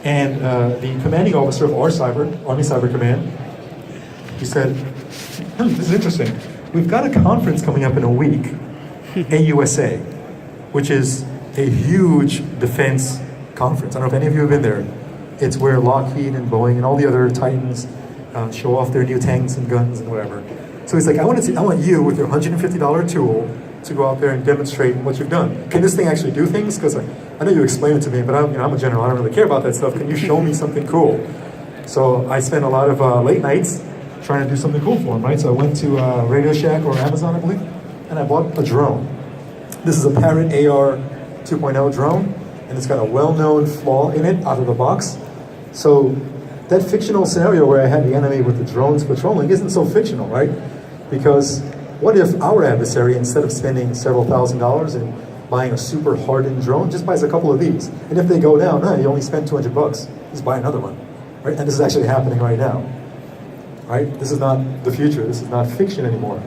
And the commanding officer of our Army Cyber Command, he said, this is interesting. We've got a conference coming up in a week, AUSA, which is a huge defense conference. I don't know if any of you have been there. It's where Lockheed and Boeing and all the other titans show off their new tanks and guns and whatever. So he's like, I want you with your $150 tool to go out there and demonstrate what you've done. Can this thing actually do things? Because I know you explained it to me, but I'm a general. I don't really care about that stuff. Can you show me something cool? So I spent a lot of late nights trying to do something cool for him, right? So I went to Radio Shack or Amazon, I believe, and I bought a drone. This is a Parrot AR 2.0 drone, and it's got a well-known flaw in it out of the box. So that fictional scenario where I had the enemy with the drones patrolling isn't so fictional, right? Because what if our adversary, instead of spending several $1,000s and buying a super hardened drone, just buys a couple of these? And if they go down, you only spent $200. Just buy another one, right? And this is actually happening right now, right? This is not the future. This is not fiction anymore.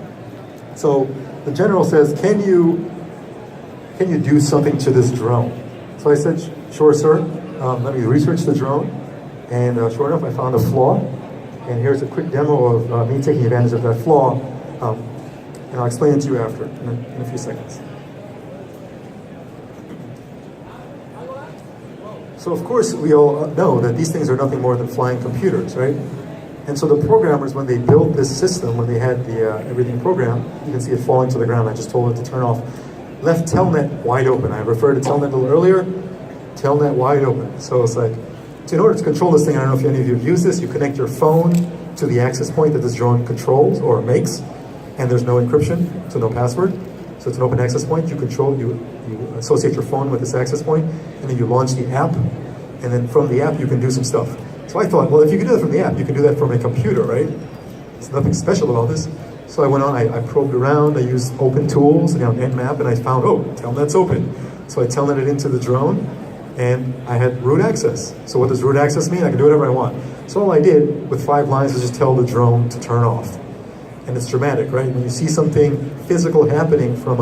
So the general says, can you do something to this drone? So I said, sure, sir. Let me research the drone. And sure enough, I found a flaw. And here's a quick demo of me taking advantage of that flaw. And I'll explain it to you after, in a few seconds. So of course, we all know that these things are nothing more than flying computers, right? And so the programmers, when they built this system, when they had the everything programmed, you can see it falling to the ground. I just told it to turn off. Left Telnet wide open. I referred to Telnet a little earlier. Telnet wide open. So it's like, in order to control this thing, I don't know if any of you have used this, you connect your phone to the access point that this drone controls or makes, and there's no encryption, so no password. So it's an open access point. You associate your phone with this access point, and then you launch the app, and then from the app you can do some stuff. So I thought, well, if you can do that from the app, you can do that from a computer, right? There's nothing special about this. So I went on, I probed around, I used open tools, Nmap, and I found, Telnet's open. So I telnet it into the drone, and I had root access. So what does root access mean? I can do whatever I want. So all I did with 5 lines was just tell the drone to turn off. And it's dramatic, right? When you see something physical happening from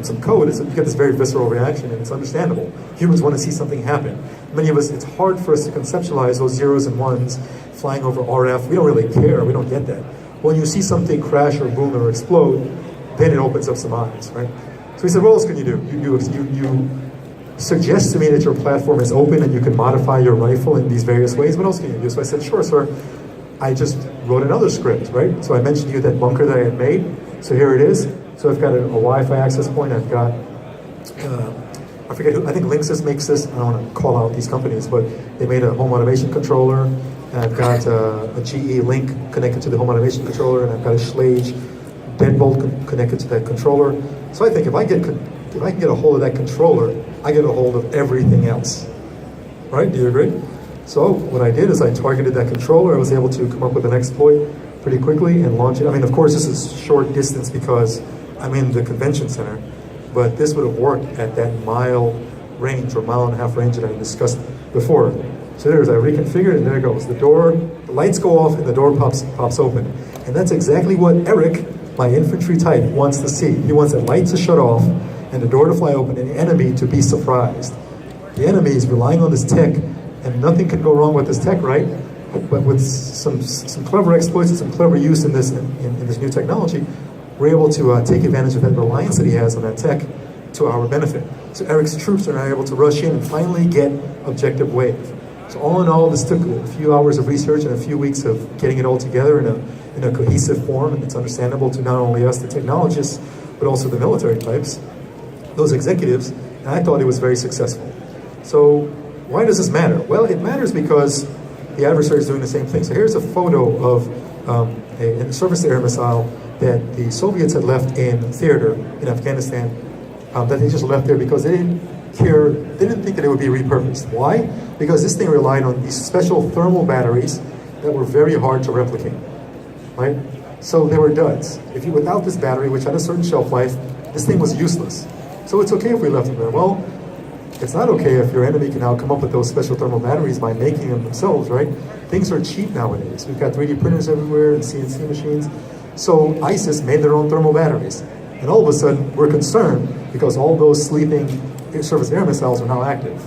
some code, you get this very visceral reaction, and it's understandable. Humans want to see something happen. Many of us, it's hard for us to conceptualize those zeros and ones flying over RF. We don't really care, we don't get that. When you see something crash or boom or explode, then it opens up some eyes, right? So he said, what else can you do? You suggest to me that your platform is open and you can modify your rifle in these various ways. What else can you do? So I said, sure, sir. I just wrote another script, right? So I mentioned to you that bunker that I had made. So here it is. So I've got a Wi-Fi access point. I've got, I forget who, I think Linksys makes this. I don't want to call out these companies, but they made a home automation controller. And I've got a GE Link connected to the home automation controller, and I've got a Schlage deadbolt connected to that controller. So I think if I can get a hold of that controller, I get a hold of everything else. Right? Do you agree? So what I did is I targeted that controller. I was able to come up with an exploit pretty quickly and launch it. I mean, of course, this is short distance because I'm in the convention center, but this would have worked at that mile range or mile-and-a-half range that I discussed before. So there's, I reconfigured, and there it goes. The lights go off, and the door pops open. And that's exactly what Eric, my infantry type, wants to see. He wants the light to shut off, and the door to fly open, and the enemy to be surprised. The enemy is relying on this tech, and nothing can go wrong with this tech, right? But with some clever exploits and some clever use in this new technology, we're able to take advantage of that reliance that he has on that tech to our benefit. So Eric's troops are now able to rush in and finally get objective wave. So all in all, this took a few hours of research and a few weeks of getting it all together in a cohesive form, and it's understandable to not only us, the technologists, but also the military types, those executives, and I thought it was very successful. So why does this matter? Well, it matters because the adversary is doing the same thing. So here's a photo of a surface-to-air missile that the Soviets had left in theater in Afghanistan, that they just left there because they didn't care, they didn't think that it would be repurposed. Why? Because this thing relied on these special thermal batteries that were very hard to replicate, right? So they were duds. Without this battery, which had a certain shelf life, this thing was useless. So it's okay if we left it there. Well, it's not okay if your enemy can now come up with those special thermal batteries by making them themselves, right? Things are cheap nowadays. We've got 3D printers everywhere and CNC machines. So ISIS made their own thermal batteries. And all of a sudden, we're concerned because all those sleeping surface air missiles are now active.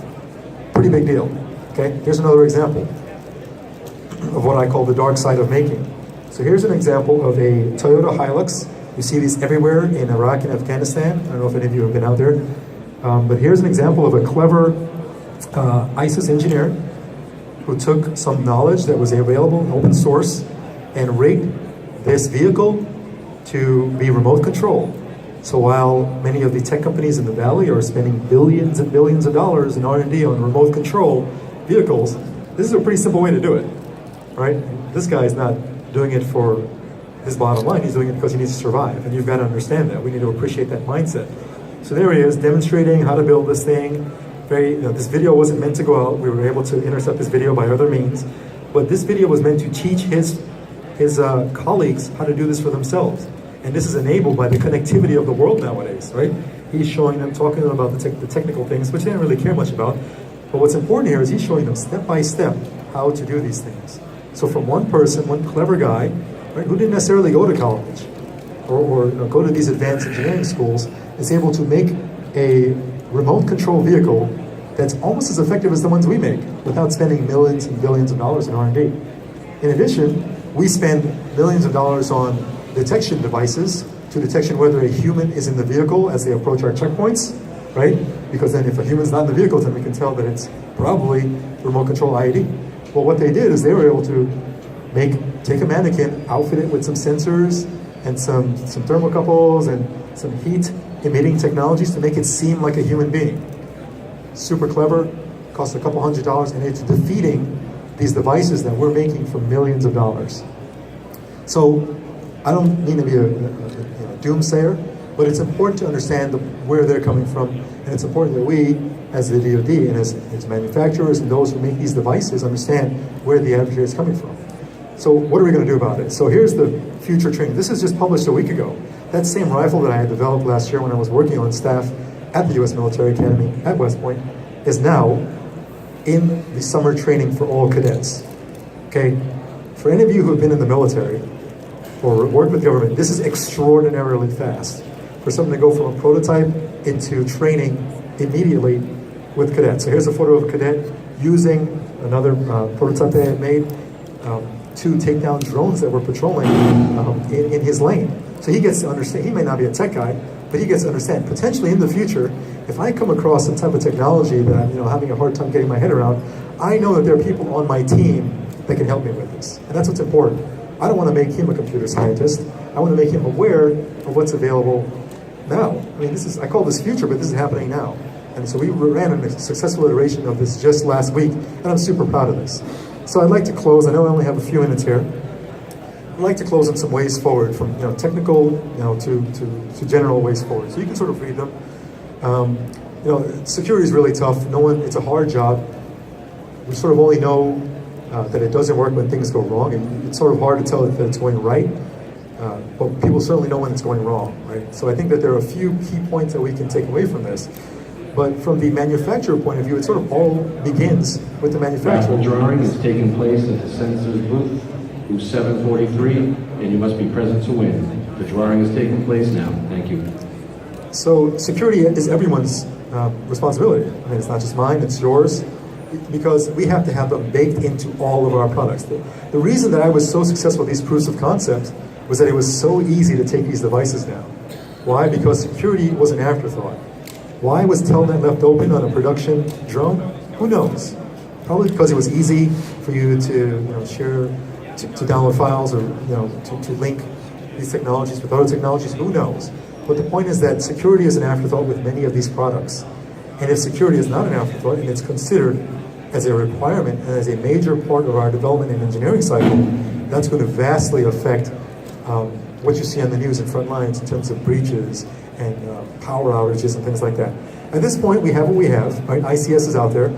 Pretty big deal. Okay, here's another example of what I call the dark side of making. So here's an example of a Toyota Hilux. You see these everywhere in Iraq and Afghanistan. I don't know if any of you have been out there. But here's an example of a clever ISIS engineer who took some knowledge that was available in open source and rigged this vehicle to be remote control. So while many of the tech companies in the Valley are spending billions and billions of dollars in R&D on remote control vehicles, this is a pretty simple way to do it, right? This guy is not doing it for his bottom line. He's doing it because he needs to survive, and you've got to understand that. We need to appreciate that mindset. So there he is, demonstrating how to build this thing. This video wasn't meant to go out. We were able to intercept this video by other means, but this video was meant to teach his colleagues how to do this for themselves. And this is enabled by the connectivity of the world nowadays, right? He's showing them, talking to them about the technical things, which they didn't really care much about. But what's important here is he's showing them step by step how to do these things. So from one person, one clever guy, right, who didn't necessarily go to college or go to these advanced engineering schools, is able to make a remote control vehicle that's almost as effective as the ones we make without spending millions and billions of dollars in R&D. In addition, we spend millions of dollars on detection devices to detection whether a human is in the vehicle as they approach our checkpoints, right? Because then if a human's not in the vehicle, then we can tell that it's probably remote control IED. Well, what they did is they were able to take a mannequin, outfit it with some sensors and some thermocouples and some heat emitting technologies to make it seem like a human being. Super clever, cost a couple $100, and it's defeating these devices that we're making for millions of dollars. So I don't mean to be a doomsayer, but it's important to understand where they're coming from, and it's important that we, as the DoD and as manufacturers and those who make these devices, understand where the adversary is coming from. So what are we going to do about it? So here's the future training. This is just published a week ago. That same rifle that I had developed last year when I was working on staff at the U.S. Military Academy at West Point is now in the summer training for all cadets. Okay? For any of you who have been in the military or worked with government, this is extraordinarily fast for something to go from a prototype into training immediately with cadets. So here's a photo of a cadet using another prototype they had made to take down drones that were patrolling in his lane. So he gets to understand, he may not be a tech guy, but he gets to understand, potentially in the future, if I come across some type of technology that I'm having a hard time getting my head around, I know that there are people on my team that can help me with this. And that's what's important. I don't want to make him a computer scientist. I want to make him aware of what's available now. I mean, I call this future, but this is happening now. And so we ran a successful iteration of this just last week, and I'm super proud of this. So I'd like to close. I know I only have a few minutes here. I'd like to close on some ways forward, from technical to general ways forward. So you can sort of read them. Security is really tough. It's a hard job. We sort of only know that it doesn't work when things go wrong, and it's sort of hard to tell that it's going right. But people certainly know when it's going wrong, right? So I think that there are a few key points that we can take away from this. But from the manufacturer point of view, it sort of all begins with the manufacturer. Raffle drawing is taking place at the Sensors booth, booth 743, and you must be present to win. The drawing is taking place now. Thank you. So security is everyone's responsibility. I mean, it's not just mine, it's yours, because we have to have them baked into all of our products. The reason that I was so successful with these proofs of concept was that it was so easy to take these devices down. Why? Because security was an afterthought. Why was Telnet left open on a production drone? Who knows? Probably because it was easy for you to share, to download files, or to link these technologies with other technologies. Who knows? But the point is that security is an afterthought with many of these products. And if security is not an afterthought and it's considered as a requirement and as a major part of our development and engineering cycle, that's going to vastly affect what you see on the news and front lines in terms of breaches and power outages and things like that. At this point, we have what we have, right? ICS is out there,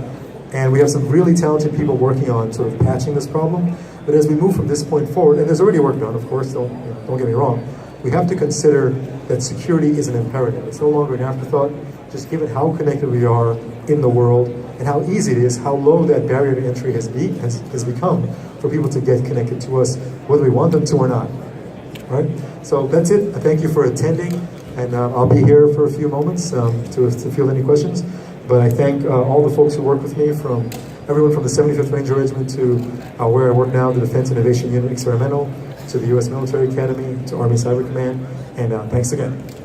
and we have some really talented people working on sort of patching this problem. But as we move from this point forward, and there's already work done, of course, don't get me wrong, we have to consider that security is an imperative. It's no longer an afterthought, just given how connected we are in the world and how easy it is, how low that barrier to entry has become for people to get connected to us, whether we want them to or not. All right? So that's it. I thank you for attending, and I'll be here for a few moments to field any questions. But I thank all the folks who work with me, from everyone from the 75th Ranger Regiment to where I work now, the Defense Innovation Unit Experimental, to the U.S. Military Academy, to Army Cyber Command, and thanks again.